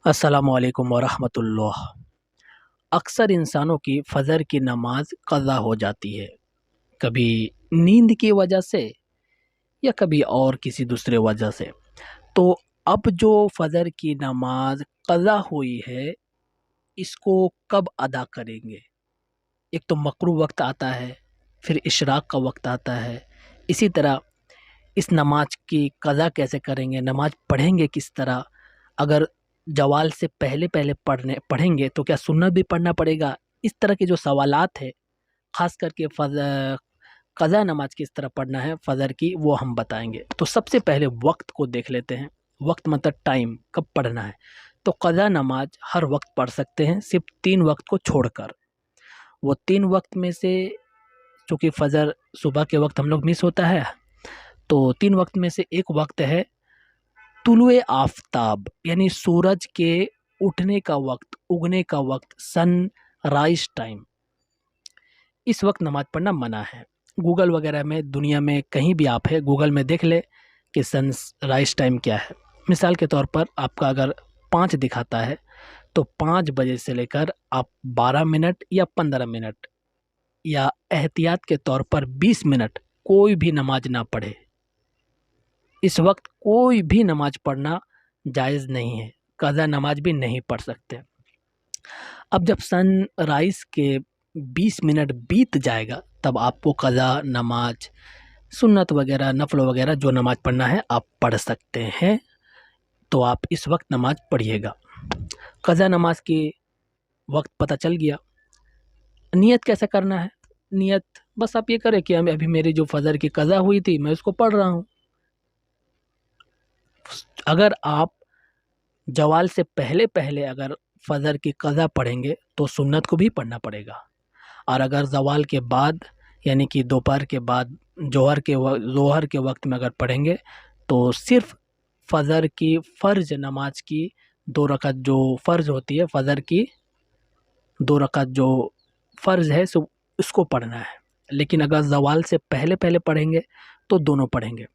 अस्सलामु अलैकुम वरहमतुल्लाह। अक्सर इंसानों की फ़जर की नमाज क़ज़ा हो जाती है, कभी नींद की वजह से या कभी और किसी दूसरे वजह से। तो अब जो फ़जर की नमाज क़ज़ा हुई है, इसको कब अदा करेंगे? एक तो मकरू वक्त आता है, फिर इशराक का वक्त आता है। इसी तरह इस नमाज की क़ज़ा कैसे करेंगे, नमाज पढ़ेंगे किस तरह? अगर जवाल से पहले पहले पढ़ेंगे तो क्या सुन्नत भी पढ़ना पड़ेगा? इस तरह के जो सवालात है, ख़ास करके क़ज़ा नमाज किस तरह पढ़ना है फ़जर की, वो हम बताएंगे। तो सबसे पहले वक्त को देख लेते हैं। वक्त मतलब टाइम, कब पढ़ना है। तो क़ज़ा नमाज हर वक्त पढ़ सकते हैं, सिर्फ 3 वक्त को छोड़कर। वो 3 वक्त में से, चूँकि फ़जर सुबह के वक्त हम लोग मिस होता है, तो 3 वक्त में से एक वक्त है तुलुए आफ़ताब, यानी सूरज के उठने का वक्त, उगने का वक्त, सनराइज़ टाइम। इस वक्त नमाज़ पढ़ना मना है। गूगल वगैरह में, दुनिया में कहीं भी आप है, गूगल में देख ले कि सनराइज़ टाइम क्या है। मिसाल के तौर पर आपका अगर 5 दिखाता है, तो 5 बजे से लेकर आप 12 मिनट या 15 मिनट या एहतियात के तौर पर 20 मिनट कोई भी नमाज ना पढ़े। इस वक्त कोई भी नमाज पढ़ना जायज़ नहीं है, क़ज़ा नमाज भी नहीं पढ़ सकते। अब जब सनराइज़ के 20 मिनट बीत जाएगा, तब आपको क़ज़ा नमाज, सुन्नत वगैरह, नफ़ल वगैरह जो नमाज पढ़ना है आप पढ़ सकते हैं। तो आप इस वक्त नमाज पढ़िएगा। क़ज़ा नमाज की वक्त पता चल गया। नियत कैसे करना है? नियत बस आप ये करें कि अभी मेरी जो फ़जर की क़ज़ा हुई थी, मैं उसको पढ़ रहा हूँ। अगर आप जवाल से पहले पहले अगर फ़जर की क़ज़ा पढ़ेंगे तो सुन्नत को भी पढ़ना पड़ेगा। और अगर ज़वाल के बाद, यानी कि दोपहर के बाद, ज़ोहर के वक्त में अगर पढ़ेंगे, तो सिर्फ़ फ़जर की फ़र्ज़ नमाज की 2 रकात जो फ़र्ज़ होती है, फ़जर की 2 रकात जो फ़र्ज़ है, सो उसको पढ़ना है। लेकिन अगर ज़वाल से पहले पहले पढ़ेंगे तो दोनों पढ़ेंगे।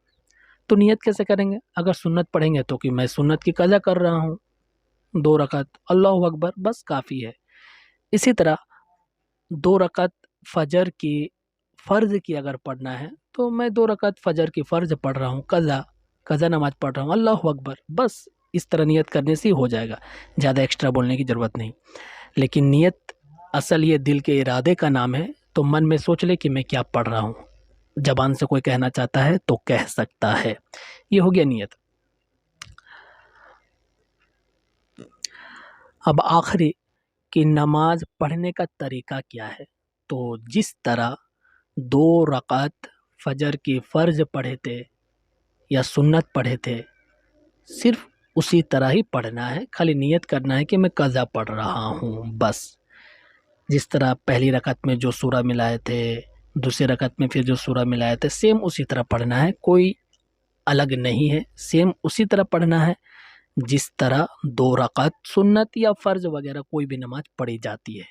तो नियत कैसे करेंगे? अगर सुन्नत पढ़ेंगे तो कि मैं सुन्नत की क़ज़ा कर रहा हूँ, 2 रकात, अल्लाहु अकबर, बस काफ़ी है। इसी तरह 2 रकात फ़जर की फ़र्ज़ की अगर पढ़ना है, तो मैं 2 रकात फ़जर की फ़र्ज़ पढ़ रहा हूँ, क़ज़ा नमाज पढ़ रहा हूँ, अल्लाहु अकबर, बस इस तरह नियत करने से ही हो जाएगा, ज़्यादा एक्स्ट्रा बोलने की ज़रूरत नहीं। लेकिन नियत असल ये दिल के इरादे का नाम है, तो मन में सोच ले कि मैं क्या पढ़ रहा हूँ। ज़बान से कोई कहना चाहता है तो कह सकता है। ये हो गया नियत। अब आखिरी कि नमाज पढ़ने का तरीका क्या है? तो जिस तरह 2 रकात फ़जर की फ़र्ज़ पढ़े थे या सुन्नत पढ़े थे, सिर्फ़ उसी तरह ही पढ़ना है। खाली नियत करना है कि मैं क़ज़ा पढ़ रहा हूँ, बस। जिस तरह पहली रकात में जो सूरा मिलाए थे, दूसरी रकात में फिर जो सूरा मिलाए थे, सेम उसी तरह पढ़ना है, कोई अलग नहीं है। सेम उसी तरह पढ़ना है जिस तरह 2 रकात सुन्नत या फ़र्ज़ वगैरह कोई भी नमाज पढ़ी जाती है।